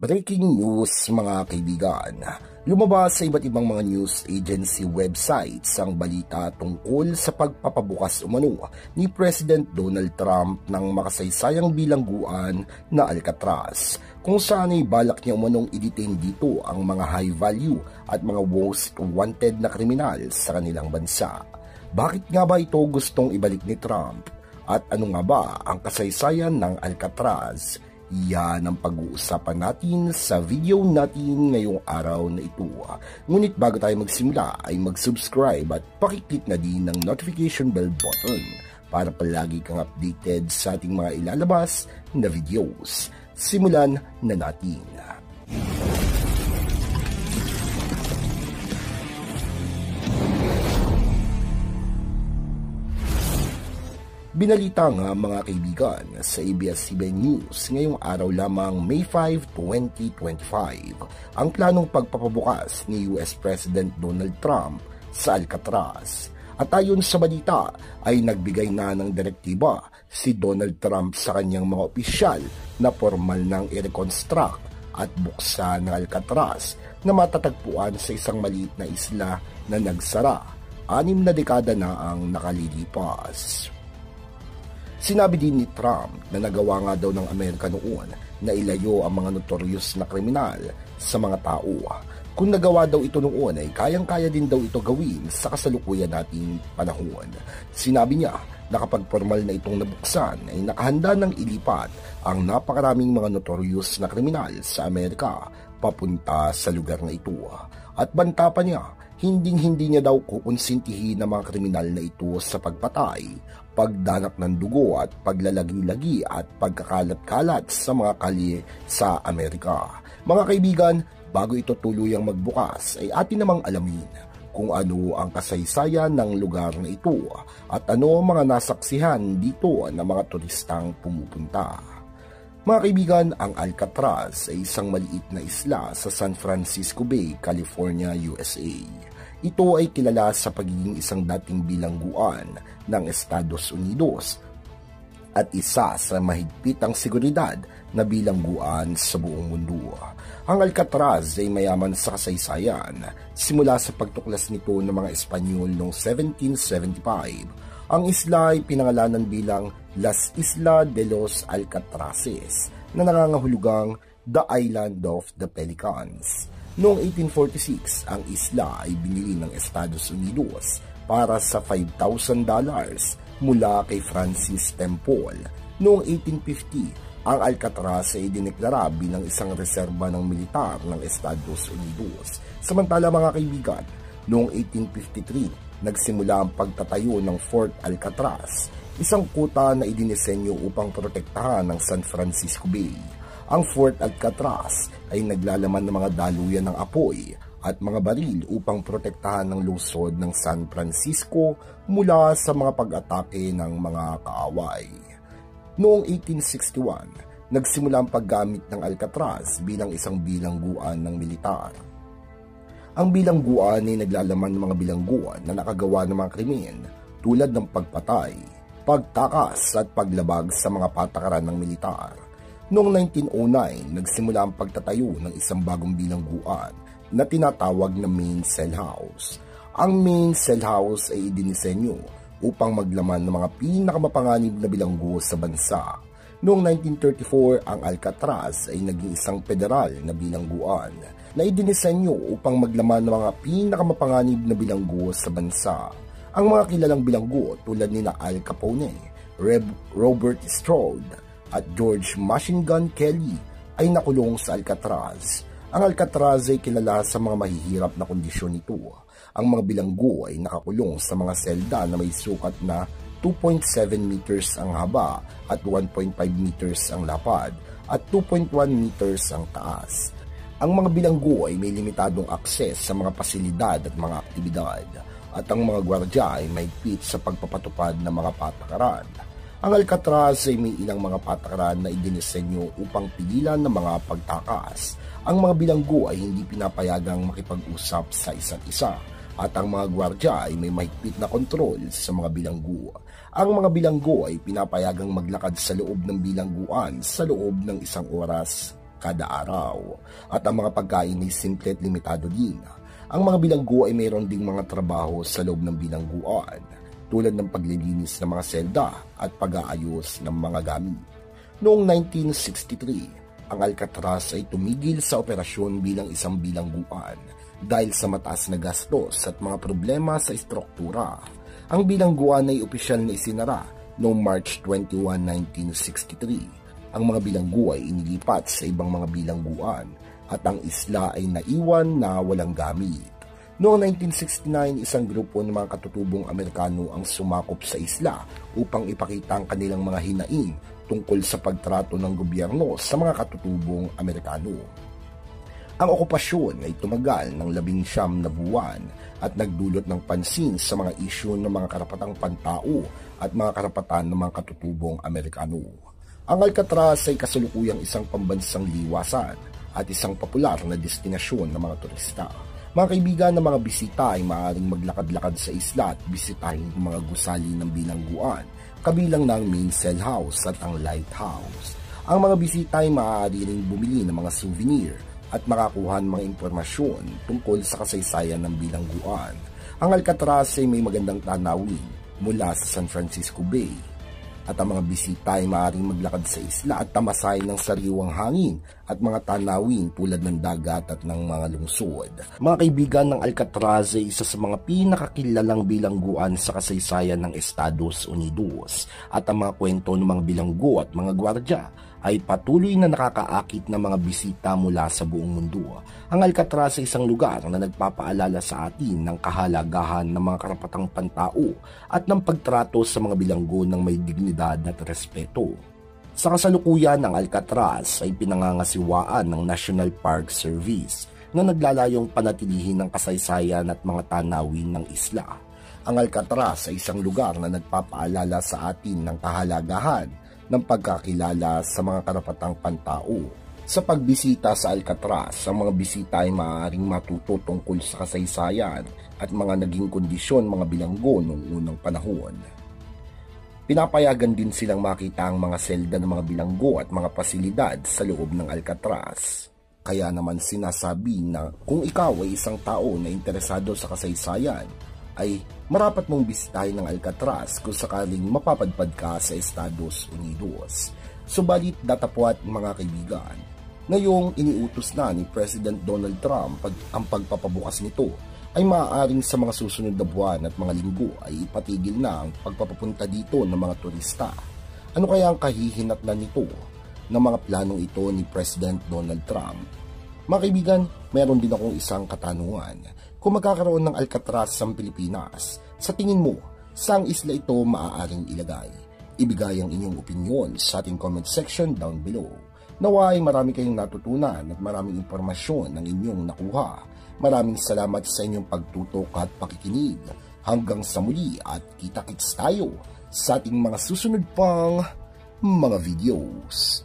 Breaking news mga kaibigan. Lumabas sa iba't ibang mga news agency websites ang balita tungkol sa pagpapabukas umano ni President Donald Trump ng makasaysayang bilangguan na Alcatraz, kung saan ay balak niya umanong i-detain dito ang mga high value at mga most wanted na kriminal sa kanilang bansa. Bakit nga ba ito gustong ibalik ni Trump? At ano nga ba ang kasaysayan ng Alcatraz? Yan ang pag-uusapan natin sa video natin ngayong araw na ito. Ngunit bago tayo magsimula ay mag-subscribe at pakiclick na din ng notification bell button para palagi kang updated sa ating mga ilalabas na videos. Simulan na natin. Binalita nga mga kaibigan sa ABS-CBN News ngayong araw lamang May 5, 2025 ang planong pagpapabukas ni US President Donald Trump sa Alcatraz. At ayon sa balita ay nagbigay na ng direktiba si Donald Trump sa kanyang mga opisyal na formal nang i-reconstruct at buksan ng Alcatraz na matatagpuan sa isang maliit na isla na nagsara. 6 na dekada na ang nakalilipas. Sinabi din ni Trump na nagawa nga daw ng Amerika noon na ilayo ang mga notorious na kriminal sa mga tao. Kung nagawa daw ito noon ay kayang-kaya din daw ito gawin sa kasalukuyan nating panahon. Sinabi niya na kapag formal na itong nabuksan ay nakahanda ng ilipat ang napakaraming mga notorious na kriminal sa Amerika papunta sa lugar na ito. At banta pa niya, hindi niya daw kukonsintihin ng mga kriminal na ito sa pagpatay, pagdanak ng dugo at paglalagi-lagi at pagkakalat-kalat sa mga kalye sa Amerika. Mga kaibigan, bago ito tuluyang magbukas ay atin namang alamin kung ano ang kasaysayan ng lugar na ito at ano ang mga nasaksihan dito ng mga turistang pumupunta. Mga kaibigan, ang Alcatraz ay isang maliit na isla sa San Francisco Bay, California, USA. Ito ay kilala sa pagiging isang dating bilangguan ng Estados Unidos at isa sa mahigpitang seguridad na bilangguan sa buong mundo. Ang Alcatraz ay mayaman sa kasaysayan simula sa pagtuklas nito ng mga Espanyol noong 1775. Ang isla ay pinangalanan bilang Las Islas de los Alcatrazes na nangangahulugang The Island of the Pelicans. Noong 1846, ang isla ay binili ng Estados Unidos para sa $5,000 mula kay Francis Temple. Noong 1850, ang Alcatraz ay dineklara bilang isang reserba ng militar ng Estados Unidos. Samantala mga kaibigan, noong 1853, nagsimula ang pagtatayo ng Fort Alcatraz, isang kuta na idinisenyo upang protektahan ng San Francisco Bay. Ang Fort Alcatraz ay naglalaman ng mga daluyan ng apoy at mga baril upang protektahan ng lungsod ng San Francisco mula sa mga pag-atake ng mga kaaway. Noong 1861, nagsimula ang paggamit ng Alcatraz bilang isang bilangguan ng militar. Ang bilangguan ay naglalaman ng mga bilangguan na nakagawa ng mga krimen tulad ng pagpatay, pagtakas at paglabag sa mga patakaran ng militar. Noong 1909, nagsimula ang pagtatayo ng isang bagong bilangguan na tinatawag na Main Cell House. Ang Main Cell House ay idinisenyo upang maglaman ng mga pinakamapanganib na bilanggo sa bansa. Noong 1934, ang Alcatraz ay naging isang federal na bilangguan na idinisenyo upang maglaman ng mga pinakamapanganib na bilanggo sa bansa. Ang mga kilalang bilanggo tulad ni Al Capone, Robert Strode, at George Machine Gun Kelly ay nakulong sa Alcatraz. Ang Alcatraz ay kilala sa mga mahihirap na kondisyon nito. Ang mga bilanggo ay nakakulong sa mga selda na may sukat na 2.7 meters ang haba at 1.5 meters ang lapad at 2.1 meters ang taas. Ang mga bilanggo ay may limitadong akses sa mga pasilidad at mga aktibidad at ang mga gwardya ay mahigpit sa pagpapatupad ng mga patakaran. Ang Alcatraz ay may ilang mga patakaran na idinisenyo upang pigilan ng mga pagtakas. Ang mga bilanggo ay hindi pinapayagang makipag-usap sa isa't isa at ang mga gwardya ay may mahigpit na kontrol sa mga bilanggo. Ang mga bilanggo ay pinapayagang maglakad sa loob ng bilangguan sa loob ng 1 oras kada araw. At ang mga pagkain ay simple at limitado din. Ang mga bilanggo ay mayroon ding mga trabaho sa loob ng bilangguan, tulad ng paglilinis ng mga selda at pag-aayos ng mga gamit. Noong 1963, ang Alcatraz ay tumigil sa operasyon bilang isang bilangguan dahil sa mataas na gastos at mga problema sa estruktura. Ang bilangguan ay opisyal na isinara noong March 21, 1963. Ang mga bilanggo ay inilipat sa ibang mga bilangguan at ang isla ay naiwan na walang gamit. Noong 1969, isang grupo ng mga katutubong Amerikano ang sumakop sa isla upang ipakita ang kanilang mga hinaing tungkol sa pagtrato ng gobyerno sa mga katutubong Amerikano. Ang okupasyon ay tumagal ng 19 na buwan at nagdulot ng pansin sa mga isyu ng mga karapatang pantao at mga karapatan ng mga katutubong Amerikano. Ang Alcatraz ay kasalukuyang isang pambansang liwasan at isang popular na destinasyon ng mga turista. Mga kaibigan, ng mga bisita ay maaaring maglakad-lakad sa isla at bisitahin ang mga gusali ng bilangguan, kabilang ng main sail house at ang lighthouse. Ang mga bisita ay maaari ring bumili ng mga souvenir at makakuha ng mga impormasyon tungkol sa kasaysayan ng bilangguan. Ang Alcatraz ay may magandang tanawin mula sa San Francisco Bay, at ang mga bisita ay maaaring maglakad sa isla at tamasay ng sariwang hangin at mga tanawin tulad ng dagat at ng mga lungsod. Mga kaibigan, ng Alcatraz ay isa sa mga pinakakilalang bilangguan sa kasaysayan ng Estados Unidos, at ang mga kwento ng mga bilanggo at mga gwardya ay patuloy na nakakaakit ng mga bisita mula sa buong mundo. Ang Alcatraz ay isang lugar na nagpapaalala sa atin ng kahalagahan ng mga karapatang pantao at ng pagtrato sa mga bilanggo ng may dignidad at respeto. Sa kasalukuyan, ang Alcatraz ay pinangangasiwaan ng National Park Service na naglalayong panatilihin ang kasaysayan at mga tanawin ng isla. Ang Alcatraz ay isang lugar na nagpapaalala sa atin ng kahalagahan ng pagkakilala sa mga karapatang pantao. Sa pagbisita sa Alcatraz, ang mga bisita ay maaaring matuto tungkol sa kasaysayan at mga naging kondisyon mga bilanggo noong unang panahon. Pinapayagan din silang makita ang mga selda ng mga bilanggo at mga pasilidad sa loob ng Alcatraz. Kaya naman sinasabi na kung ikaw ay isang tao na interesado sa kasaysayan, ay marapat mong bisitahin ng Alcatraz kung sakaling mapapadpad ka sa Estados Unidos. Subalit datapwat, mga kaibigan, ngayong iniutos na ni President Donald Trump ang pagpapabukas nito, ay maaaring sa mga susunod na buwan at mga linggo ay ipatigil na ang pagpapapunta dito ng mga turista. Ano kaya ang kahihinatnan nito ng mga planong ito ni President Donald Trump? Mga kaibigan, meron din akong isang katanungan. Kung magkakaroon ng Alcatraz sa Pilipinas, sa tingin mo, saang isla ito maaaring ilagay? Ibigay ang inyong opinion sa ating comment section down below. Naway marami kayong natutunan at maraming impormasyon ang inyong nakuha. Maraming salamat sa inyong pagtutok at pakikinig. Hanggang sa muli at kita-kits tayo sa ating mga susunod pang mga videos.